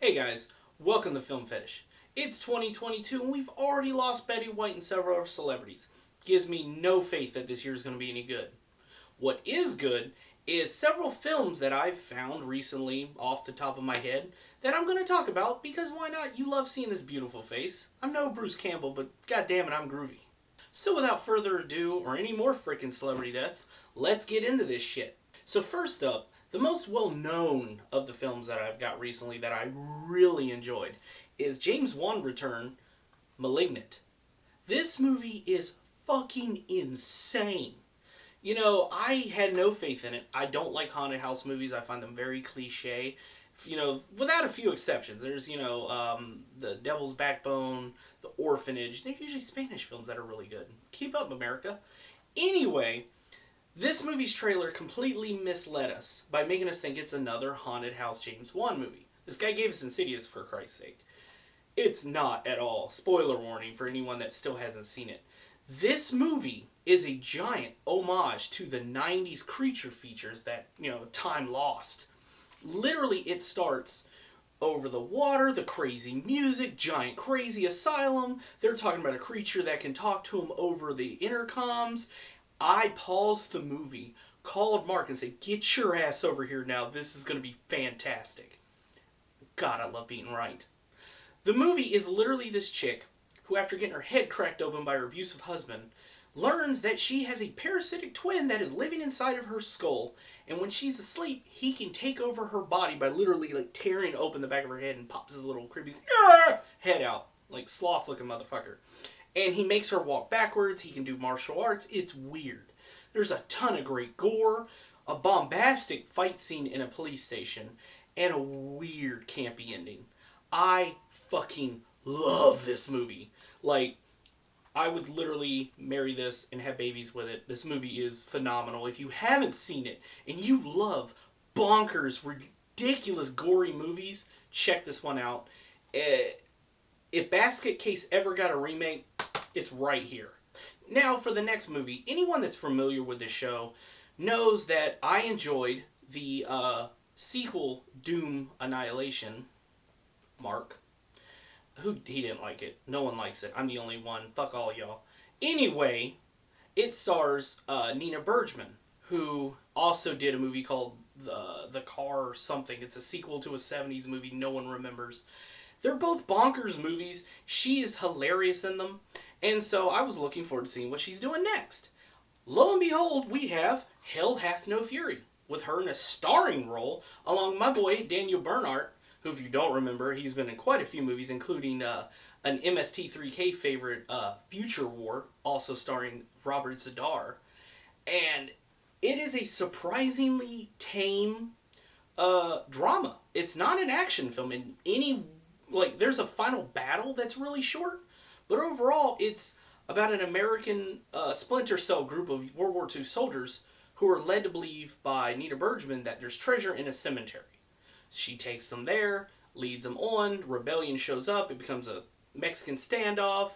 Hey guys, welcome to Film Fetish. It's 2022 and we've already lost Betty White and several other celebrities. Gives me no faith that this year is going to be any good. What is good is several films that I've found recently off the top of my head that I'm going to talk about because why not? You love seeing this beautiful face. I'm no Bruce Campbell, but goddammit, I'm groovy. So without further ado or any more freaking celebrity deaths, let's get into this shit. So first up, the most well-known of the films that I've got recently that I really enjoyed is James Wan return, Malignant. This movie is fucking insane. You know, I had no faith in it. I don't like haunted house movies. I find them very cliche. You know, without a few exceptions. There's, The Devil's Backbone, The Orphanage. They're usually Spanish films that are really good. Keep up, America. Anyway, this movie's trailer completely misled us by making us think it's another haunted house James Wan movie. This guy gave us Insidious, for Christ's sake. It's not at all. Spoiler warning for anyone that still hasn't seen it. This movie is a giant homage to the 90s creature features that, time lost. Literally, it starts over the water, the crazy music, giant crazy asylum. They're talking about a creature that can talk to them over the intercoms. I paused the movie, called Mark and said, "Get your ass over here now. This is going to be fantastic." God, I love being right. The movie is literally this chick who, after getting her head cracked open by her abusive husband, learns that she has a parasitic twin that is living inside of her skull. And when she's asleep, he can take over her body by literally tearing open the back of her head and pops his little creepy head out. Like sloth looking motherfucker. And he makes her walk backwards. He can do martial arts. It's weird. There's a ton of great gore, a bombastic fight scene in a police station, and a weird campy ending. I fucking love this movie. I would literally marry this and have babies with it. This movie is phenomenal. If you haven't seen it and you love bonkers, ridiculous, gory movies, check this one out. If Basket Case ever got a remake, it's right here. Now, for the next movie, anyone that's familiar with this show knows that I enjoyed the sequel, Doom Annihilation. Mark. He didn't like it. No one likes it. I'm the only one. Fuck all y'all. Anyway, it stars Nina Bergman, who also did a movie called The Car or something. It's a sequel to a 70s movie no one remembers. They're both bonkers movies. She is hilarious in them. And so I was looking forward to seeing what she's doing next. Lo and behold, we have Hell Hath No Fury, with her in a starring role along my boy Daniel Bernhardt, who, if you don't remember, he's been in quite a few movies, including an MST3K favorite, Future War, also starring Robert Z'Dar. And it is a surprisingly tame drama. It's not an action film in any... there's a final battle that's really short, but overall, it's about an American splinter cell group of World War II soldiers who are led to believe by Nina Bergman that there's treasure in a cemetery. She takes them there, leads them on, rebellion shows up, it becomes a Mexican standoff,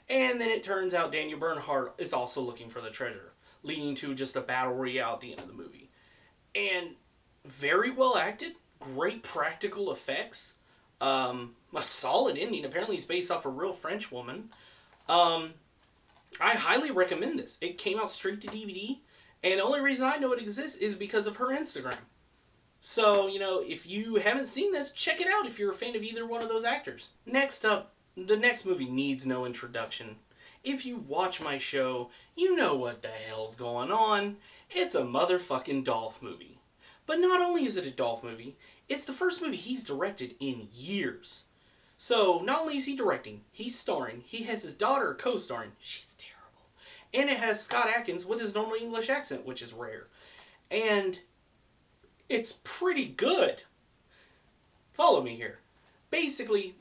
and then it turns out Daniel Bernhardt is also looking for the treasure, leading to just a battle royale at the end of the movie. And very well acted, great practical effects, a solid ending. Apparently it's based off a real French woman. I highly recommend this. It came out straight to DVD, and the only reason I know it exists is because of her Instagram. So, if you haven't seen this, check it out if you're a fan of either one of those actors. Next up, the next movie needs no introduction. If you watch my show, you know what the hell's going on. It's a motherfucking Dolph movie. But not only is it a Dolph movie, it's the first movie he's directed in years. So, not only is he directing, he's starring, he has his daughter co-starring. She's terrible. And it has Scott Adkins with his normal English accent, which is rare. And it's pretty good. Follow me here. Basically,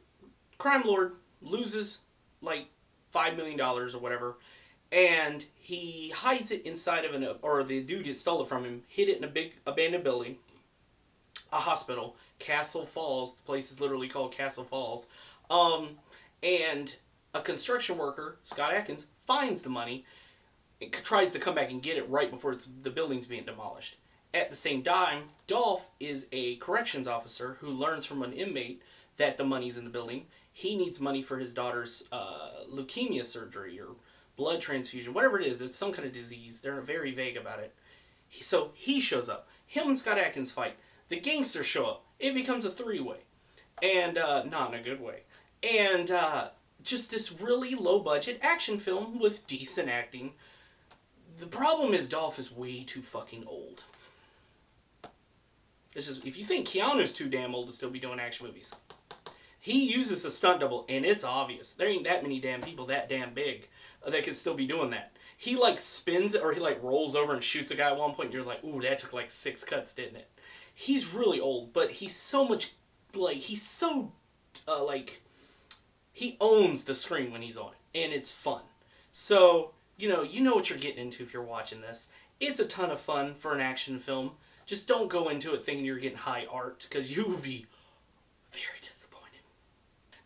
crime lord loses $5 million or whatever, and he hides it inside of the dude that stole it from him hid it in a big abandoned building, a hospital, Castle Falls. The place is literally called Castle Falls. And a construction worker, Scott Adkins, finds the money, and tries to come back and get it right before the building's being demolished. At the same time, Dolph is a corrections officer who learns from an inmate that the money's in the building. He needs money for his daughter's leukemia surgery or blood transfusion, whatever it is. It's some kind of disease. They're very vague about it. So he shows up. Him and Scott Adkins fight. The gangsters show up. It becomes a three-way. And, not in a good way. And, just this really low-budget action film with decent acting. The problem is Dolph is way too fucking old. It's just, if you think Keanu's too damn old to still be doing action movies, he uses a stunt double, and it's obvious. There ain't that many damn people that damn big that could still be doing that. He, like, spins it, or he, like, rolls over and shoots a guy at one point, and you're like, ooh, that took, like, 6 cuts, didn't it? He's really old, but he's so much, like, he's so, like, he owns the screen when he's on it, and it's fun. So, you know what you're getting into if you're watching this. It's a ton of fun for an action film. Just don't go into it thinking you're getting high art, because you will be very disappointed.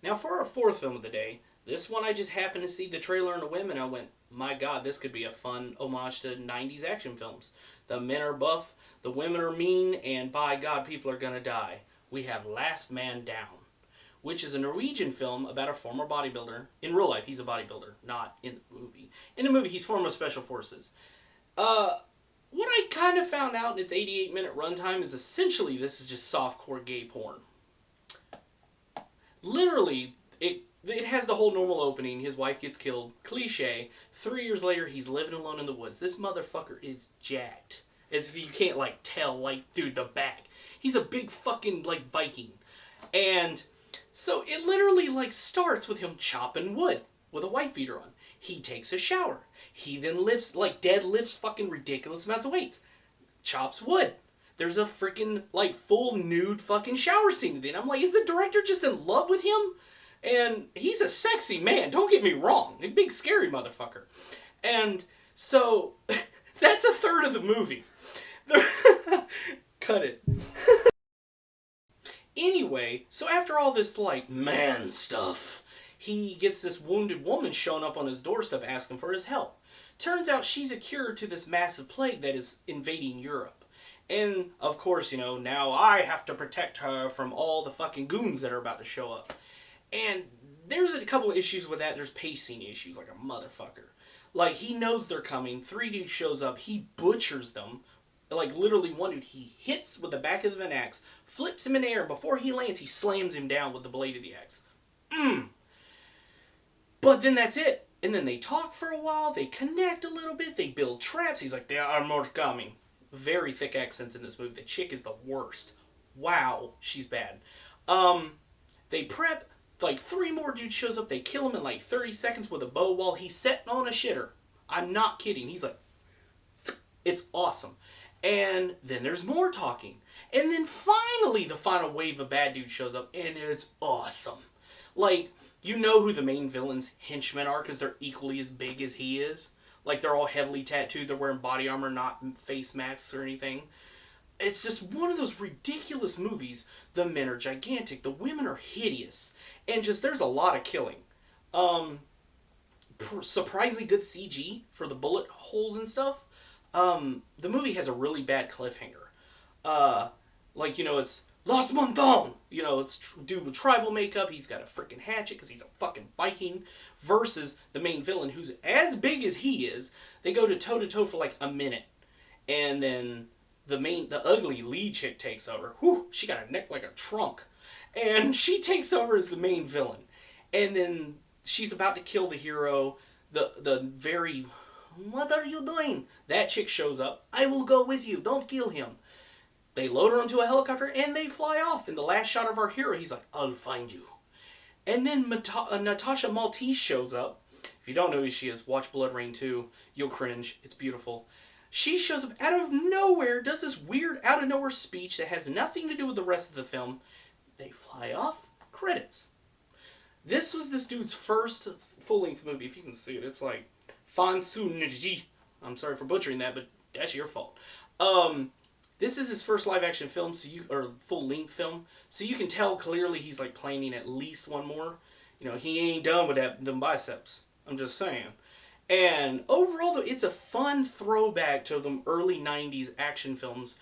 Now, for our fourth film of the day, this one I just happened to see the trailer and the women, and I went, my God, this could be a fun homage to 90s action films. The men are buff, the women are mean, and by God, people are gonna die. We have Last Man Down, which is a Norwegian film about a former bodybuilder. In real life, he's a bodybuilder, not in the movie. In the movie, he's former special forces. What I kind of found out in its 88-minute runtime is essentially this is just softcore gay porn. Literally, it has the whole normal opening. His wife gets killed. Cliche. 3 years later, he's living alone in the woods. This motherfucker is jacked. As if you can't, like, tell, like, dude, the back. He's a big fucking, like, Viking. And so it literally, like, starts with him chopping wood with a wife beater on. He takes a shower. He then lifts, like, deadlifts fucking ridiculous amounts of weights. Chops wood. There's a freaking, like, full nude fucking shower scene. And I'm like, is the director just in love with him? And he's a sexy man, don't get me wrong. A big scary motherfucker. And so, that's a third of the movie. Cut it. Anyway, so after all this, like, man stuff, he gets this wounded woman showing up on his doorstep asking for his help. Turns out she's a cure to this massive plague that is invading Europe. And, of course, now I have to protect her from all the fucking goons that are about to show up. And there's a couple of issues with that. There's pacing issues like a motherfucker. Like, he knows they're coming. 3 dudes shows up. He butchers them. Like, literally, one dude he hits with the back of an axe, flips him in the air, and before he lands, he slams him down with the blade of the axe. But then that's it. And then they talk for a while. They connect a little bit. They build traps. He's like, there are more coming. Very thick accents in this movie. The chick is the worst. Wow, she's bad. They prep. Like, 3 more dudes shows up. They kill him in like 30 seconds with a bow while he's sitting on a shitter. I'm not kidding. He's like, it's awesome. And then there's more talking. And then finally the final wave of bad dudes shows up. And it's awesome. Like, you know who the main villain's henchmen are because they're equally as big as he is. Like, they're all heavily tattooed. They're wearing body armor, not face masks or anything. It's just one of those ridiculous movies. The men are gigantic. The women are hideous. And just, there's a lot of killing. Surprisingly good CG for the bullet holes and stuff. The movie has a really bad cliffhanger. It's Lost Monthon! It's dude with tribal makeup. He's got a freaking hatchet because he's a fucking Viking. Versus the main villain who's as big as he is. They go to toe-to-toe for like a minute. And then the ugly lead chick takes over. Whew, she got a neck like a trunk. And she takes over as the main villain. And then she's about to kill the hero. The very, what are you doing? That chick shows up. I will go with you. Don't kill him. They load her onto a helicopter and they fly off. In the last shot of our hero, he's like, I'll find you. And then Natasha Maltese shows up. If you don't know who she is, watch Blood Rain 2. You'll cringe. It's beautiful. She shows up out of nowhere, does this weird out of nowhere speech that has nothing to do with the rest of the film. They fly off. Credits. This was this dude's first full-length movie. If you can see it, it's like Fansunji. I'm sorry for butchering that, but that's your fault. This is his first live-action film, or full-length film, so you can tell clearly he's like planning at least one more. He ain't done with them biceps. I'm just saying. And overall, though, it's a fun throwback to the early 90s action films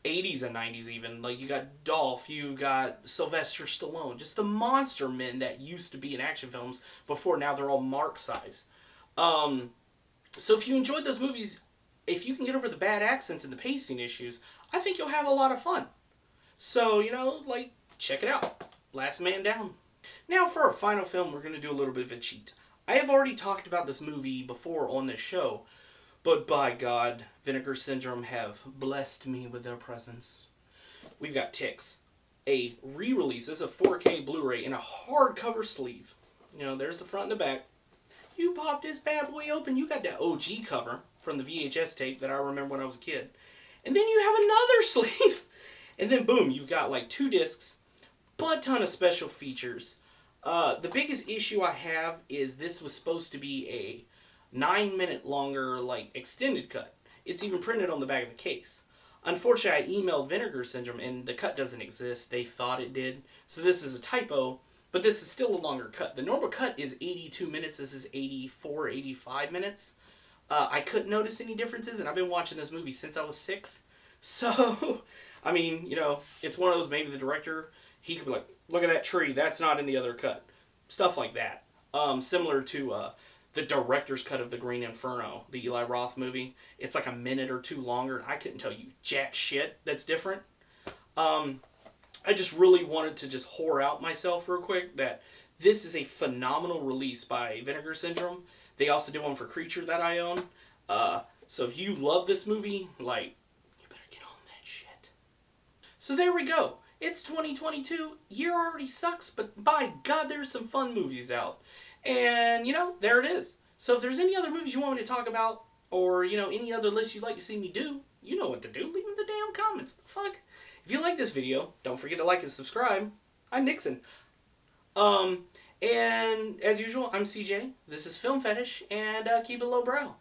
80s and 90s even. Like, you got Dolph, you got Sylvester Stallone, just the monster men that used to be in action films before. Now they're all Mark size. So if you enjoyed those movies, if you can get over the bad accents and the pacing issues, I think you'll have a lot of fun. So, like, check it out. Last Man Down. Now for our final film, we're going to do a little bit of a cheat. I have already talked about this movie before on this show, but by God, Vinegar Syndrome have blessed me with their presence. We've got Ticks, a re-release. This is a 4K Blu-ray in a hardcover sleeve. There's the front and the back. You pop this bad boy open, you got that OG cover from the VHS tape that I remember when I was a kid. And then you have another sleeve. And then boom, you've got like 2 discs, butt ton of special features. The biggest issue I have is this was supposed to be a 9-minute longer, like, extended cut. It's even printed on the back of the case. Unfortunately, I emailed Vinegar Syndrome and the cut doesn't exist. They thought it did. So this is a typo, but this is still a longer cut. The normal cut is 82 minutes. This is 84, 85 minutes. I couldn't notice any differences, and I've been watching this movie since I was 6. So, I mean, it's one of those, maybe the director, he could be like, look at that tree, that's not in the other cut. Stuff like that. Similar to the director's cut of The Green Inferno, the Eli Roth movie. It's like a minute or 2 longer, and I couldn't tell you jack shit that's different. I just really wanted to just whore out myself real quick that this is a phenomenal release by Vinegar Syndrome. They also did one for Creature that I own. So if you love this movie, like, you better get on that shit. So there we go. It's 2022. Year already sucks, but by God, there's some fun movies out. And, there it is. So if there's any other movies you want me to talk about, or, any other lists you'd like to see me do, you know what to do. Leave them in the damn comments. Fuck. If you like this video, don't forget to like and subscribe. I'm Nixon. And as usual, I'm CJ. This is Film Fetish, and keep it lowbrow.